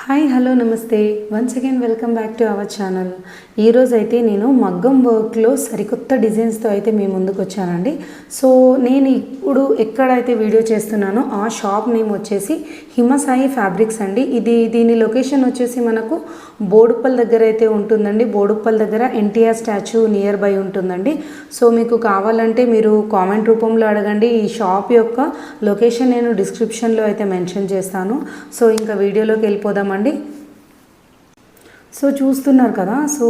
Hi hello నమస్తే once again welcome back to our channel. ఈరోజు అయితే నేను మగ్గం వర్క్లో సరికొత్త డిజైన్స్తో అయితే మీ ముందుకు వచ్చానండి. సో నేను ఇప్పుడు ఎక్కడైతే వీడియో చేస్తున్నానో ఆ షాప్ నేమ్ వచ్చేసి హిమసాయి ఫ్యాబ్రిక్స్ అండి. దీని లొకేషన్ వచ్చేసి మనకు బోడుప్పల్ దగ్గర అయితే ఉంటుందండి. బోడుప్పల్ దగ్గర ఎన్టీఆర్ స్టాచ్యూ నియర్ బై ఉంటుందండి. సో మీకు కావాలంటే మీరు కామెంట్ రూపంలో అడగండి. ఈ షాప్ యొక్క లొకేషన్ నేను డిస్క్రిప్షన్లో అయితే మెన్షన్ చేస్తాను. సో ఇంకా వీడియోలోకి వెళ్ళిపోదామండి. సో చూస్తున్నారు కదా, సో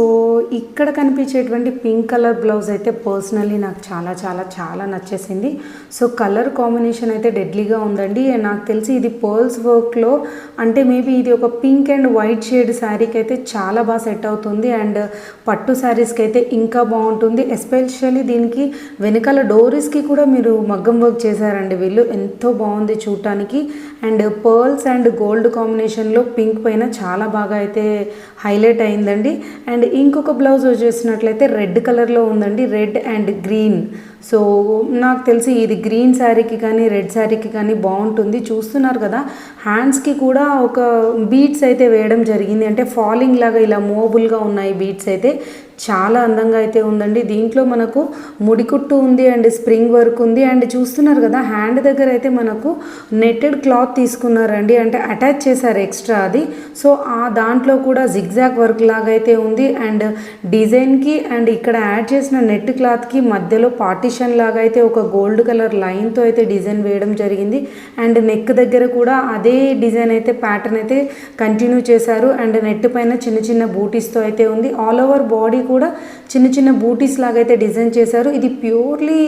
ఇక్కడ కనిపించేటువంటి పింక్ కలర్ బ్లౌజ్ అయితే పర్సనల్లీ నాకు చాలా చాలా చాలా నచ్చేసింది. సో కలర్ కాంబినేషన్ అయితే డెడ్లీగా ఉందండి. నాకు తెలిసి ఇది పర్ల్స్ వర్క్లో అంటే మేబీ ఇది ఒక పింక్ అండ్ వైట్ షేడ్ శారీకి అయితే చాలా బాగా సెట్ అవుతుంది. అండ్ పట్టు శారీస్కి అయితే ఇంకా బాగుంటుంది. ఎస్పెషల్లీ దీనికి వెనకాల డోరీస్కి కూడా మీరు మగ్గం వర్క్ చేశారండి వీళ్ళు. ఎంతో బాగుంది చూడటానికి. అండ్ పర్ల్స్ అండ్ గోల్డ్ కాంబినేషన్లో పింక్ పైన చాలా బాగా అయితే హైలైట్ అయిందండి. అండ్ ఇంకొక బ్లౌజ్ వచ్చేసినట్లయితే రెడ్ కలర్లో ఉందండి, రెడ్ అండ్ గ్రీన్. సో నాకు తెలిసి ఇది గ్రీన్ శారీకి కానీ రెడ్ శారీకి కానీ బాగుంటుంది. చూస్తున్నారు కదా, హ్యాండ్స్కి కూడా ఒక బీడ్స్ అయితే వేయడం జరిగింది. అంటే ఫాలింగ్ లాగా ఇలా మూవబుల్గా ఉన్నాయి బీడ్స్ అయితే. చాలా అందంగా అయితే ఉందండి. దీంట్లో మనకు ముడికుట్టు ఉంది అండ్ స్ప్రింగ్ వర్క్ ఉంది. అండ్ చూస్తున్నారు కదా, హ్యాండ్ దగ్గర అయితే మనకు నెట్టెడ్ క్లాత్ తీసుకున్నారండి, అంటే అటాచ్ చేశారు ఎక్స్ట్రా అది. సో ఆ దాంట్లో కూడా జిగ్జాగ్ వర్క్ లాగా అయితే ఉంది. అండ్ డిజైన్కి అండ్ ఇక్కడ యాడ్ చేసిన నెట్ క్లాత్కి మధ్యలో పార్టిషన్ లాగా అయితే ఒక గోల్డ్ కలర్ లైన్తో అయితే డిజైన్ వేయడం జరిగింది. అండ్ నెక్ దగ్గర కూడా అదే డిజైన్ అయితే ప్యాటర్న్ అయితే కంటిన్యూ చేశారు. అండ్ నెట్ పైన చిన్న చిన్న బూటీస్తో అయితే ఉంది. ఆల్ ఓవర్ బాడీ కూడా చిన్న చిన్న బూటీస్ లాగా అయితే డిజైన్ చేశారు. ఇది ప్యూర్లీ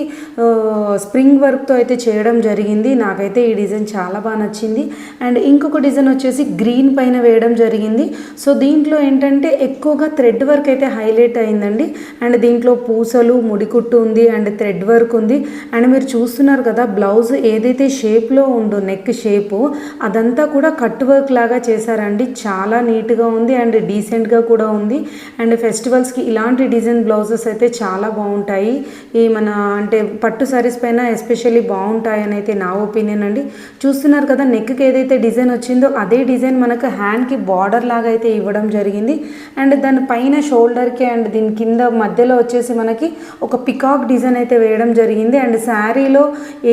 స్ప్రింగ్ వర్క్తో అయితే చేయడం జరిగింది. నాకైతే ఈ డిజైన్ చాలా బాగా నచ్చింది. అండ్ ఇంకొక డిజైన్ వచ్చేసి గ్రీన్ పైన వేయడం జరిగింది. సో దీంట్లో ఏంటంటే ఎక్కువగా థ్రెడ్ వర్క్ అయితే హైలైట్ అయిందండి. అండ్ దీంట్లో పూసలు, ముడికుట్టు ఉంది అండ్ థ్రెడ్ వర్క్ ఉంది. అండ్ మీరు చూస్తున్నారు కదా, బ్లౌజ్ ఏదైతే షేప్లో ఉందో నెక్ షేపు అదంతా కూడా కట్ వర్క్ లాగా చేశారండి. చాలా నీట్గా ఉంది అండ్ డీసెంట్గా కూడా ఉంది. అండ్ ఫెస్టివల్స్కి ఇలాంటి డిజైన్ బ్లౌజెస్ అయితే చాలా బాగుంటాయి. ఈ మన అంటే పట్టు సారీస్ పైన ఎస్పెషల్లీ బాగుంటాయి అని అయితే నా ఒపీనియన్ అండి. చూస్తున్నారు కదా, నెక్కి ఏదైతే డిజైన్ వచ్చిందో అదే డిజైన్ మనకు హ్యాండ్కి బార్డర్ లాగా అయితే ఇవ్వడం జరిగింది. అండ్ దాని పైన షోల్డర్కి అండ్ దీని కింద మధ్యలో వచ్చేసి మనకి ఒక పికాక్ డిజైన్ అయితే వేయడం జరిగింది. అండ్ శారీలో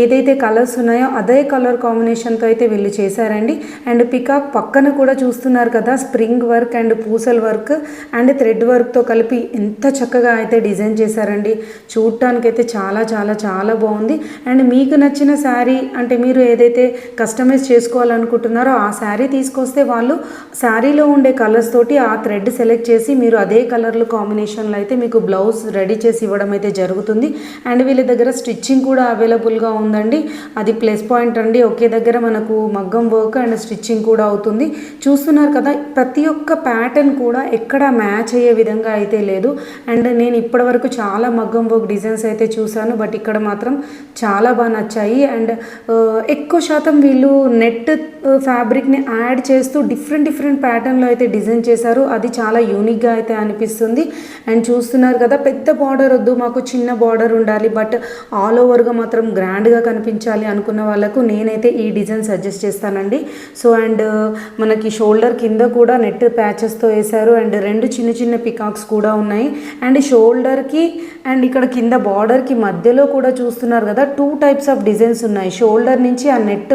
ఏదైతే కలర్స్ ఉన్నాయో అదే కలర్ కాంబినేషన్తో అయితే వీళ్ళు చేశారండి. అండ్ పికాక్ పక్కన కూడా చూస్తున్నారు కదా, స్ప్రింగ్ వర్క్ అండ్ పూసల్ వర్క్ అండ్ థ్రెడ్ వర్క్తో కలిపి ఎంత చక్కగా అయితే డిజైన్ చేశారండి. చూడటానికైతే చాలా చాలా చాలా బాగుంది. అండ్ మీకు నచ్చిన శారీ అంటే మీరు ఏదైతే కస్టమైజ్ చేసుకోవాలనుకుంటున్నారో ఆ శారీ తీసుకొస్తే వాళ్ళు శారీలో ఉండే కలర్స్ తోటి ఆ థ్రెడ్ సెలెక్ట్ చేసి మీరు అదే కలర్లు కాంబినేషన్లో అయితే మీకు బ్లౌజ్ రెడీ చేసి ఇవ్వడం అయితే జరుగుతుంది. అండ్ వీళ్ళ దగ్గర స్టిచ్చింగ్ కూడా అవైలబుల్గా ఉందండి. అది ప్లస్ పాయింట్ అండి. ఒకే దగ్గర మనకు మగ్గం వర్క్ అండ్ స్టిచ్చింగ్ కూడా అవుతుంది. చూస్తున్నారు కదా, ప్రతి ఒక్క ప్యాటర్న్ కూడా ఎక్కడ మ్యాచ్ అయ్యే విధంగా అయితే లేదు. అండ్ నేను ఇప్పటివరకు చాలా మగ్గం వర్క్ డిజైన్స్ అయితే చూశాను, బట్ ఇక్కడ మాత్రం చాలా బాగా నచ్చాయి. అండ్ ఎక్కువ శాతం వీళ్ళు నెట్ ఫ్యాబ్రిక్ని యాడ్ చేస్తూ డిఫరెంట్ ప్యాటర్న్లో అయితే డిజైన్ చేశారు. అది చాలా యూనిక్గా అయితే అనిపిస్తుంది. అండ్ చూస్తున్నారు కదా, పెద్ద బార్డర్ వద్దు, మాకు చిన్న బార్డర్ ఉండాలి, బట్ ఆల్ ఓవర్గా మాత్రం గ్రాండ్గా కనిపించాలి అనుకున్న వాళ్ళకు నేనైతే ఈ డిజైన్ సజెస్ట్ చేస్తానండి. సో అండ్ మనకి షోల్డర్ కింద కూడా నెట్ ప్యాచెస్తో వేశారు. అండ్ రెండు చిన్న చిన్న పికాక్స్ కూడా ఉన్నాయి. అండ్ షోల్డర్కి అండ్ ఇక్కడ కింద బార్డర్కి మధ్యలో కూడా చూస్తున్నారు కదా, 2 టైప్స్ ఆఫ్ డిజైన్స్ ఉన్నాయి. షోల్డర్ నుంచి ఆ నెట్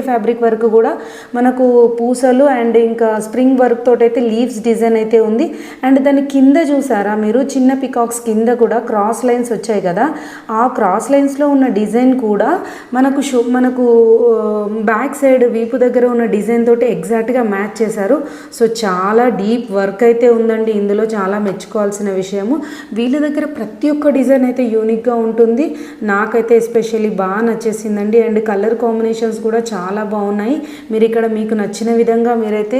ఫ్యాబ్రిక్ వరకు కూడా మనకు పూసలు అండ్ ఇంకా స్ప్రింగ్ వర్క్ తోటి అయితే లీవ్స్ డిజైన్ అయితే ఉంది. అండ్ దాని కింద చూసారా మీరు, చిన్న పికాక్స్ కింద కూడా క్రాస్ లైన్స్ వచ్చాయి కదా, ఆ క్రాస్ లైన్స్లో ఉన్న డిజైన్ కూడా మనకు బ్యాక్ సైడ్ వీపు దగ్గర ఉన్న డిజైన్ తోటి ఎగ్జాక్ట్గా మ్యాచ్ చేశారు. సో చాలా డీప్ వర్క్ అయితే ఉందండి ఇందులో. చాలా మెచ్చుకోవాల్సిన విషయము. వీళ్ళ దగ్గర ప్రతి ఒక్క డిజైన్ అయితే యూనిక్గా ఉంటుంది. నాకైతే ఎస్పెషల్లీ బాగా నచ్చేసిందండి. అండ్ కలర్ కాంబినేషన్స్ కూడా చాలా బాగున్నాయి. మీరు ఇక్కడ మీకు నచ్చిన విధంగా మీరైతే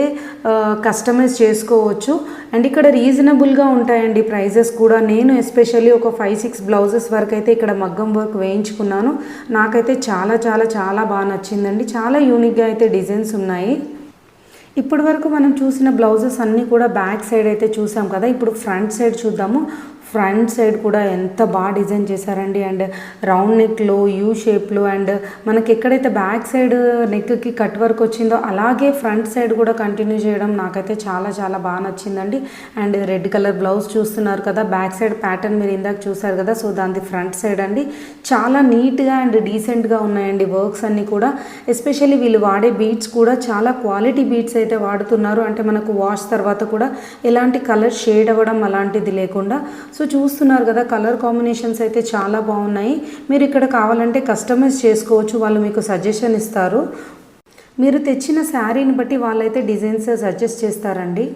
కస్టమైజ్ చేసుకోవచ్చు. అండ్ ఇక్కడ రీజనబుల్గా ఉంటాయండి ప్రైజెస్ కూడా. నేను ఎస్పెషల్లీ ఒక 5-6 బ్లౌజెస్ వరకు అయితే ఇక్కడ మగ్గం వర్క్ వేయించుకున్నాను. నాకైతే చాలా చాలా చాలా బాగా నచ్చిందండి. చాలా యూనిక్గా అయితే డిజైన్స్ ఉన్నాయి. ఇప్పటి వరకు మనం చూసిన బ్లౌజెస్ అన్నీ కూడా బ్యాక్ సైడ్ అయితే చూసాం కదా. ఇప్పుడు ఫ్రంట్ సైడ్ చూద్దాము. ఫ్రంట్ సైడ్ కూడా ఎంత బాగా డిజైన్ చేశారండి. అండ్ రౌండ్ నెక్లో యూ షేప్లో అండ్ మనకి ఎక్కడైతే బ్యాక్ సైడ్ నెక్కి కట్ వర్క్ వచ్చిందో అలాగే ఫ్రంట్ సైడ్ కూడా కంటిన్యూ చేయడం నాకైతే చాలా చాలా బాగా నచ్చిందండి. అండ్ రెడ్ కలర్ బ్లౌజ్ చూస్తున్నారు కదా, బ్యాక్ సైడ్ ప్యాటర్న్ మీరు ఇందాక చూసారు కదా, సో దాని ఫ్రంట్ సైడ్ అండి చాలా నీట్గా అండ్ డీసెంట్గా ఉన్నాయండి వర్క్స్ అన్నీ కూడా. ఎస్పెషల్లీ వీళ్ళు వాడే బీట్స్ కూడా చాలా క్వాలిటీ బీట్స్ అయితే వాడుతున్నారు. అంటే మనకు వాష్ తర్వాత కూడా ఎలాంటి కలర్ షేడ్ అవ్వడం అలాంటిది లేకుండా. సో చూస్తున్నారు కదా, కలర్ కాంబినేషన్స్ అయితే చాలా బాగున్నాయి. మీరు ఇక్కడ కావాలంటే కస్టమైజ్ చేసుకోవచ్చు, వాళ్ళు మీకు సజెషన్ ఇస్తారు. మీరు తెచ్చిన శారీని బట్టి వాళ్ళైతే డిజైన్స్ సజెస్ట్ చేస్తారండి.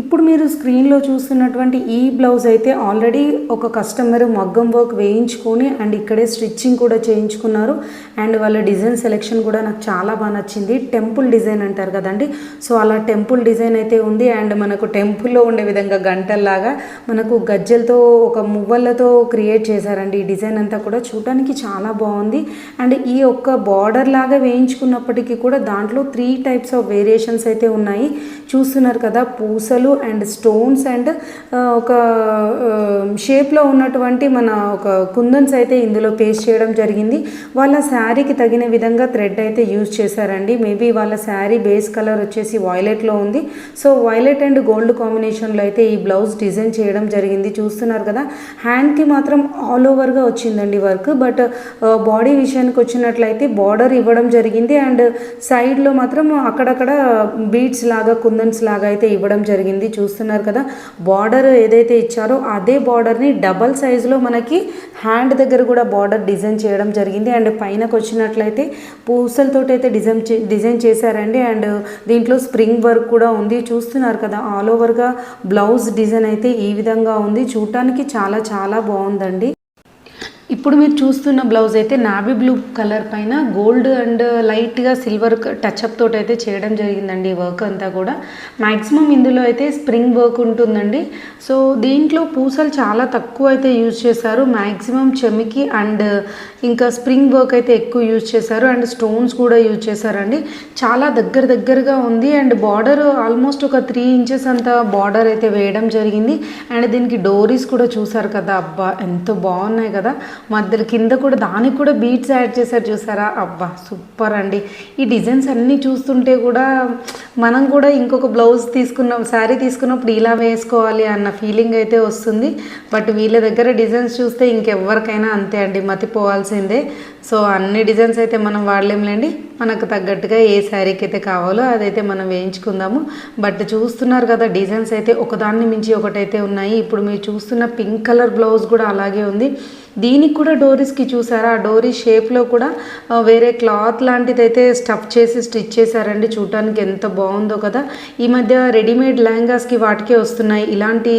ఇప్పుడు మీరు స్క్రీన్లో చూస్తున్నటువంటి ఈ బ్లౌజ్ అయితే ఆల్రెడీ ఒక కస్టమర్ మగ్గం వర్క్ వేయించుకొని అండ్ ఇక్కడే స్టిచ్చింగ్ కూడా చేయించుకున్నారు. అండ్ వాళ్ళ డిజైన్ సెలెక్షన్ కూడా నాకు చాలా బాగా నచ్చింది. టెంపుల్ డిజైన్ అంటారు కదండి, సో అలా టెంపుల్ డిజైన్ అయితే ఉంది. అండ్ మనకు టెంపుల్లో ఉండే విధంగా గంటల్లాగా మనకు గజ్జలతో ఒక మువ్వలతో క్రియేట్ చేశారండి. ఈ డిజైన్ అంతా కూడా చూడడానికి చాలా బాగుంది. అండ్ ఈ ఒక్క బార్డర్ లాగా వేయించుకున్నప్పటికీ కూడా దాంట్లో 3 టైప్స్ ఆఫ్ వేరియేషన్స్ అయితే ఉన్నాయి. చూస్తున్నారు కదా, పూసలు అండ్ స్టోన్స్ అండ్ ఒక షేప్లో ఉన్నటువంటి మన ఒక కుందన్స్ అయితే ఇందులో పేస్ట్ చేయడం జరిగింది. వాళ్ళ శారీకి తగిన విధంగా థ్రెడ్ అయితే యూజ్ చేశారండి. మేబీ వాళ్ళ శారీ బేస్ కలర్ వచ్చేసి వైలెట్లో ఉంది. సో వైలెట్ అండ్ గోల్డ్ కాంబినేషన్లో అయితే ఈ బ్లౌజ్ డిజైన్ చేయడం జరిగింది. చూస్తున్నారు కదా, హ్యాండ్కి మాత్రం ఆల్ ఓవర్గా వచ్చిందండి వర్క్. బట్ బాడీ విషయానికి వచ్చినట్లయితే బార్డర్ ఇవ్వడం జరిగింది. అండ్ సైడ్లో మాత్రం అక్కడక్కడ బీడ్స్ లాగా కుందన్స్ లాగా అయితే ఇవ్వడం జరిగింది. చూస్తున్నారు కదా, బార్డర్ ఏదైతే ఇచ్చారో అదే బార్డర్ని డబల్ సైజులో మనకి హ్యాండ్ దగ్గర కూడా బార్డర్ డిజైన్ చేయడం జరిగింది. అండ్ పైనకు వచ్చినట్లయితే పూసలతోటి అయితే డిజైన్ చేశారండి. అండ్ దీంట్లో స్ప్రింగ్ వర్క్ కూడా ఉంది. చూస్తున్నారు కదా, ఆల్ ఓవర్గా బ్లౌజ్ డిజైన్ అయితే ఈ విధంగా ఉంది. చూడటానికి చాలా చాలా బాగుందండి. ఇప్పుడు మీరు చూస్తున్న బ్లౌజ్ అయితే నావీ బ్లూ కలర్ పైన గోల్డ్ అండ్ లైట్గా సిల్వర్ టచ్అప్ తోటి అయితే చేయడం జరిగిందండి. ఈ వర్క్ అంతా కూడా మ్యాక్సిమం ఇందులో అయితే స్ప్రింగ్ వర్క్ ఉంటుందండి. సో దీంట్లో పూసలు చాలా తక్కువ అయితే యూజ్ చేశారు. మ్యాక్సిమం చెమికి అండ్ ఇంకా స్ప్రింగ్ వర్క్ అయితే ఎక్కువ యూజ్ చేశారు. అండ్ స్టోన్స్ కూడా యూజ్ చేశారండి. చాలా దగ్గరగా ఉంది. అండ్ బార్డర్ ఆల్మోస్ట్ ఒక 3 ఇంచెస్ అంత బార్డర్ అయితే వేయడం జరిగింది. అండ్ దీనికి డోరీస్ కూడా చూసారు కదా, అబ్బా ఎంత బాగున్నాయి కదా. మధ్యలో కింద కూడా దానికి కూడా బీట్స్ యాడ్ చేశారు, చూసారా, అబ్బా సూపర్ అండి. ఈ డిజైన్స్ అన్నీ చూస్తుంటే కూడా మనం కూడా ఇంకొక బ్లౌజ్ తీసుకున్నాం, శారీ తీసుకున్నప్పుడు ఇలా వేసుకోవాలి అన్న ఫీలింగ్ అయితే వస్తుంది. బట్ వీళ్ళ దగ్గర డిజైన్స్ చూస్తే ఇంకెవ్వరికైనా అంతే అండి, మతిపోవాల్సిందే. సో అన్ని డిజైన్స్ అయితే మనం వాడలేంలేండి, మనకు తగ్గట్టుగా ఏ శారీకి అయితే కావాలో అదైతే మనం వేయించుకుందాము. బట్ చూస్తున్నారు కదా, డిజైన్స్ అయితే ఒకదాన్ని మించి ఒకటైతే ఉన్నాయి. ఇప్పుడు మీరు చూస్తున్న పింక్ కలర్ బ్లౌజ్ కూడా అలాగే ఉంది. దీనికి కూడా డోరీస్కి చూసారా, ఆ డోరీ షేప్లో కూడా వేరే క్లాత్ లాంటిది అయితే స్టఫ్ చేసి స్టిచ్ చేశారండి. చూడటానికి ఎంత బాగుందో కదా. ఈ మధ్య రెడీమేడ్ లెహంగాస్కి వాటికే వస్తున్నాయి ఇలాంటి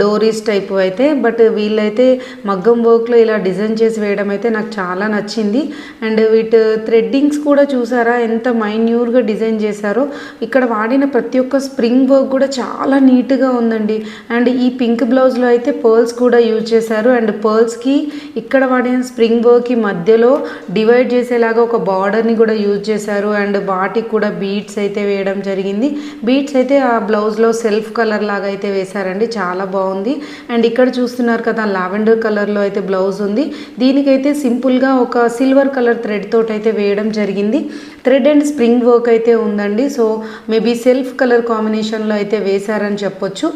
డోరీస్ టైపు అయితే. బట్ వీళ్ళైతే మగ్గం వర్క్లో ఇలా డిజైన్ చేసి వేయడం అయితే నాకు చాలా నచ్చింది. అండ్ వీటి థ్రెడ్డింగ్స్ కూడా చూసారా ఎంత మైన్యూర్గా డిజైన్ చేశారో. ఇక్కడ వాడిన ప్రతి ఒక్క స్ప్రింగ్ వర్క్ కూడా చాలా నీట్గా ఉందండి. అండ్ ఈ పింక్ బ్లౌజ్లో అయితే పర్ల్స్ కూడా యూజ్ చేశారు. అండ్ పర్ల్స్కి ఇక్కడ వాడిన స్ప్రింగ్ వర్క్కి మధ్యలో డివైడ్ చేసేలాగా ఒక బార్డర్ని కూడా యూజ్ చేశారు. అండ్ వాటికి కూడా బీట్స్ అయితే వేయడం జరిగింది. బీట్స్ అయితే ఆ బ్లౌజ్లో సెల్ఫ్ కలర్ లాగా అయితే వేశారండి, చాలా బాగుంది. అండ్ ఇక్కడ చూస్తున్నారు కదా, లావెండర్ కలర్లో అయితే బ్లౌజ్ ఉంది. దీనికైతే సింపుల్గా ఒక సిల్వర్ కలర్ థ్రెడ్ తోటి అయితే వేయడం జరిగింది. థ్రెడ్ అండ్ స్ప్రింగ్ వర్క్ అయితే ఉందండి. సో మేబీ సెల్ఫ్ కలర్ కాంబినేషన్లో అయితే వేశారని చెప్పొచ్చు.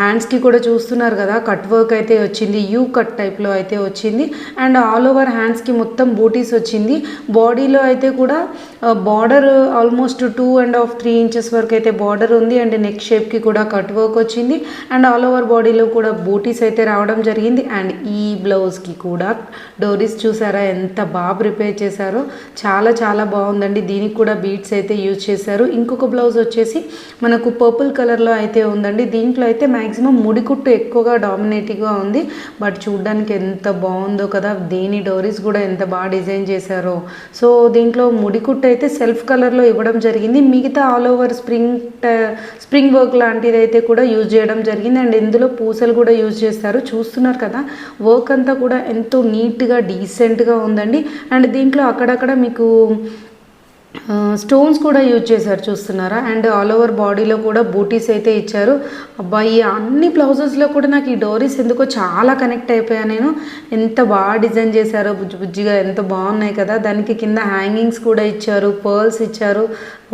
హ్యాండ్స్కి కూడా చూస్తున్నారు కదా, కట్ వర్క్ అయితే వచ్చింది, యూ కట్ టైప్లో అయితే వచ్చింది. అండ్ ఆల్ ఓవర్ హ్యాండ్స్కి మొత్తం బూటీస్ వచ్చింది. బాడీలో అయితే కూడా బార్డర్ ఆల్మోస్ట్ 2.5-3 ఇంచెస్ వరకు అయితే బార్డర్ ఉంది. అండ్ నెక్ షేప్కి కూడా కట్ వర్క్ వచ్చింది. అండ్ ఆల్ ఓవర్ బాడీలో కూడా బూటీస్ అయితే రావడం జరిగింది. అండ్ ఈ బ్లౌజ్కి కూడా డోరీస్ చూసారా ఎంత బాగా ప్రిపేర్ చేశారో, చాలా చాలా బాగుందండి. దీనికి కూడా బీట్స్ అయితే యూజ్ చేశారు. ఇంకొక బ్లౌజ్ వచ్చేసి మనకు పర్పుల్ కలర్లో అయితే ఉందండి. దీంట్లో అయితే మ్యాక్సిమం ముడికుట్టు ఎక్కువగా డామినేటివ్గా ఉంది. బట్ చూడడానికి ఎంత బాగుందో కదా, దీని డోరీస్ కూడా ఎంత బాగా డిజైన్ చేశారో. సో దీంట్లో ముడికుట్టు అయితే సెల్ఫ్ కలర్లో ఇవ్వడం జరిగింది. మిగతా ఆల్ ఓవర్ స్ప్రింగ్ వర్క్ లాంటిది అయితే కూడా యూజ్ చేయడం జరిగింది. అండ్ ఇందులో పూసలు కూడా యూజ్ చేస్తారు. చూస్తున్నారు కదా, వర్క్ అంతా కూడా ఎంతో నీట్గా డీసెంట్గా ఉందండి. అండ్ దీంట్లో అక్కడక్కడ మీకు స్టోన్స్ కూడా యూజ్ చేశారు చూస్తున్నారా. అండ్ ఆల్ ఓవర్ బాడీలో కూడా బూటీస్ అయితే ఇచ్చారు. అబ్బాయి అన్ని బ్లౌజెస్లో కూడా నాకు ఈ డోరీస్ ఎందుకో చాలా కనెక్ట్ అయిపోయాను నేను. ఎంత బాగా డిజైన్ చేశారో బుజ్జి బుజ్జిగా, ఎంత బాగున్నాయి కదా. దానికి కింద హ్యాంగింగ్స్ కూడా ఇచ్చారు, పర్ల్స్ ఇచ్చారు.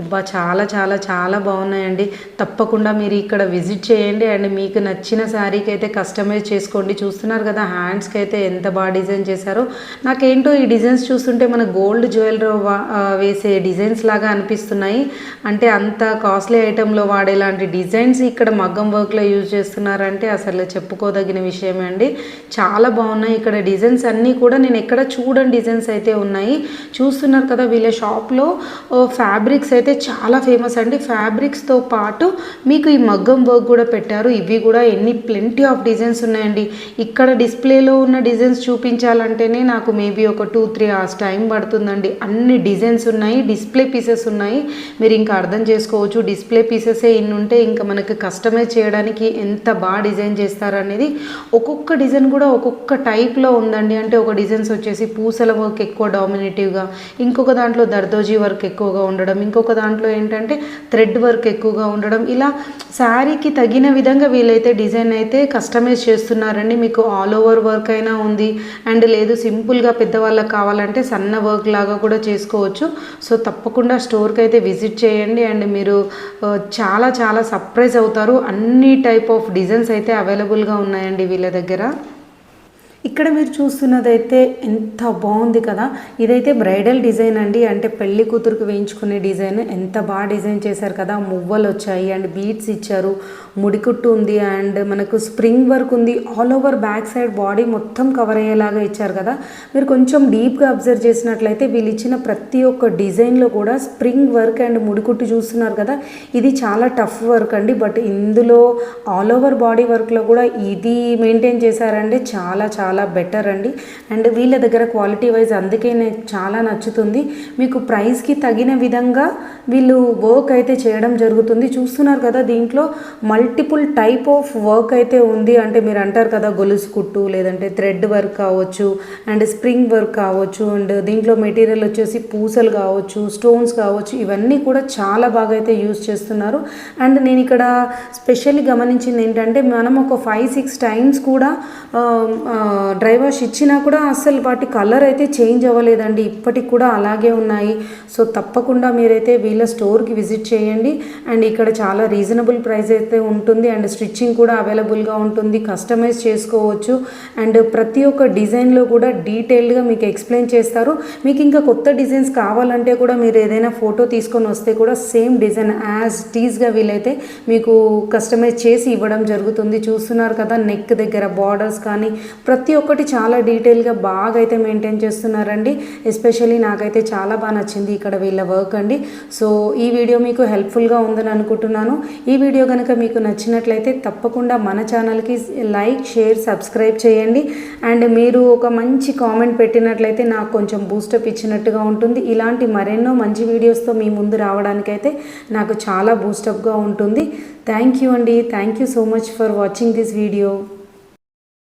అబ్బా చాలా చాలా చాలా బాగున్నాయండి. తప్పకుండా మీరు ఇక్కడ విజిట్ చేయండి అండ్ మీకు నచ్చిన శారీకి అయితే కస్టమైజ్ చేసుకోండి. చూస్తున్నారు కదా హ్యాండ్స్కి అయితే ఎంత బాగా డిజైన్ చేశారో. నాకేంటో ఈ డిజైన్స్ చూస్తుంటే మన గోల్డ్ జ్యువెలరీ వేసే డిజైన్స్ లాగా అనిపిస్తున్నాయి. అంటే అంత కాస్ట్లీ ఐటెంలో వాడేలాంటి డిజైన్స్ ఇక్కడ మగ్గం వర్క్లో యూజ్ చేస్తున్నారంటే అసలు చెప్పుకోదగిన విషయమే అండి. చాలా బాగున్నాయి ఇక్కడ డిజైన్స్ అన్నీ కూడా. నేను ఎక్కడ చూడని డిజైన్స్ అయితే ఉన్నాయి. చూస్తున్నారు కదా వీళ్ళ షాప్లో ఫ్యాబ్రిక్స్ అయితే చాలా ఫేమస్ అండి. ఫ్యాబ్రిక్స్తో పాటు మీకు ఈ మగ్గం వర్క్ కూడా పెట్టారు. ఇవి కూడా ప్లెంటీ ఆఫ్ డిజైన్స్ ఉన్నాయండి. ఇక్కడ డిస్ప్లేలో ఉన్న డిజైన్స్ చూపించాలంటేనే నాకు మేబీ ఒక 2-3 hours టైం పడుతుందండి. అన్ని డిజైన్స్ ఉన్నాయి, డిస్ప్లే పీసెస్ ఉన్నాయి. మీరు ఇంకా అర్థం చేసుకోవచ్చు డిస్ప్లే పీసెసే ఇన్ని ఉంటే ఇంకా మనకి కస్టమైజ్ చేయడానికి ఎంత బాగా డిజైన్ చేస్తారనేది. ఒక్కొక్క డిజైన్ కూడా ఒక్కొక్క టైప్లో ఉందండి. అంటే ఒక డిజైన్స్ వచ్చేసి పూసల వర్క్ ఎక్కువ డామినేటివ్గా, ఇంకొక దాంట్లో దర్దోజీ వర్క్ ఎక్కువగా ఉండడం, ఇంకొక దాంట్లో ఏంటంటే థ్రెడ్ వర్క్ ఎక్కువగా ఉండడం. ఇలా శారీకి తగిన విధంగా వీళ్ళైతే డిజైన్ అయితే కస్టమైజ్ చేస్తున్నారండి. మీకు ఆల్ ఓవర్ వర్క్ అయినా ఉంది అండ్ లేదు సింపుల్గా పెద్దవాళ్ళకి కావాలంటే సన్న వర్క్ లాగా కూడా చేసుకోవచ్చు. సో తప్పకుండా స్టోర్కి అయితే విజిట్ చేయండి అండ్ మీరు చాలా చాలా సర్ప్రైజ్ అవుతారు. అన్ని టైప్ ఆఫ్ డిజైన్స్ అయితే అవైలబుల్గా ఉన్నాయండి వీళ్ళ దగ్గర. ఇక్కడ మీరు చూస్తున్నదైతే ఎంత బాగుంది కదా. ఇదైతే బ్రైడల్ డిజైన్ అండి. అంటే పెళ్లి కూతురుకు వేయించుకునే డిజైన్. ఎంత బాగా డిజైన్ చేశారు కదా. మువ్వలు వచ్చాయి అండ్ బీడ్స్ ఇచ్చారు, ముడికుట్టు ఉంది అండ్ మనకు స్ప్రింగ్ వర్క్ ఉంది. All over back side body మొత్తం కవర్ అయ్యేలాగా ఇచ్చారు కదా. మీరు కొంచెం డీప్గా అబ్జర్వ్ చేసినట్లయితే వీళ్ళు ఇచ్చిన ప్రతి ఒక్క డిజైన్లో కూడా స్ప్రింగ్ వర్క్ అండ్ ముడికుట్టు చూస్తున్నారు కదా. ఇది చాలా టఫ్ వర్క్ అండి. బట్ ఇందులో ఆల్ ఓవర్ బాడీ వర్క్లో కూడా ఇది మెయింటైన్ చేశారంటే చాలా చాలా బెటర్ అండి. అండ్ వీళ్ళ దగ్గర క్వాలిటీ వైజ్ అందుకే నాకు చాలా నచ్చుతుంది. మీకు ప్రైస్కి తగిన విధంగా వీళ్ళు వర్క్ అయితే చేయడం జరుగుతుంది. చూస్తున్నారు కదా దీంట్లో మల్టిపుల్ టైప్ ఆఫ్ వర్క్ అయితే ఉంది. అంటే మీరు అంటారు కదా గొలుసు కుట్టు, లేదంటే థ్రెడ్ వర్క్ కావచ్చు అండ్ స్ప్రింగ్ వర్క్ కావచ్చు అండ్ దీంట్లో మెటీరియల్ వచ్చేసి పూసలు కావచ్చు, స్టోన్స్ కావచ్చు, ఇవన్నీ కూడా చాలా బాగా అయితే యూజ్ చేస్తున్నారు. అండ్ నేను ఇక్కడ స్పెషల్లీ గమనించింది ఏంటంటే మనం ఒక 5-6 టైమ్స్ కూడా డ్రై వాష్ ఇచ్చినా కూడా అసలు వాటి కలర్ అయితే చేంజ్ అవ్వలేదండి. ఇప్పటికి కూడా అలాగే ఉన్నాయి. సో తప్పకుండా మీరైతే వీళ్ళ స్టోర్కి విజిట్ చేయండి. అండ్ ఇక్కడ చాలా రీజనబుల్ ప్రైస్ అయితే ఉంటుంది అండ్ స్టిచ్చింగ్ కూడా అవైలబుల్గా ఉంటుంది. కస్టమైజ్ చేసుకోవచ్చు అండ్ ప్రతి ఒక్క డిజైన్లో కూడా డీటెయిల్డ్గా మీకు ఎక్స్ప్లెయిన్ చేస్తారు. మీకు ఇంకా కొత్త డిజైన్స్ కావాలంటే కూడా మీరు ఏదైనా ఫోటో తీసుకొని వస్తే కూడా సేమ్ డిజైన్ యాజ్ టీజ్గా వీలైతే మీకు కస్టమైజ్ చేసి ఇవ్వడం జరుగుతుంది. చూస్తున్నారు కదా నెక్ దగ్గర బార్డర్స్ కానీ ప్రతి ఒక్కటి చాలా డీటెయిల్గా బాగా అయితే మెయింటైన్ చేస్తున్నారండి. ఎస్పెషల్లీ నాకైతే చాలా బాగా నచ్చింది ఇక్కడ వీళ్ళ వర్క్ అండి. సో ఈ వీడియో మీకు హెల్ప్ఫుల్గా ఉందని అనుకుంటున్నాను. ఈ వీడియో కనుక మీకు నచ్చినట్లయితే తప్పకుండా మన ఛానల్కి లైక్, షేర్, సబ్స్క్రైబ్ చేయండి. అండ్ మీరు ఒక మంచి కామెంట్ పెట్టినట్లయితే నాకు కొంచెం బూస్టప్ ఇచ్చినట్టుగా ఉంటుంది. ఇలాంటి మరెన్నో మంచి వీడియోస్తో మీ ముందు రావడానికైతే నాకు చాలా బూస్టప్గా ఉంటుంది. థ్యాంక్ యూ అండి. Thank you so much for watching this video.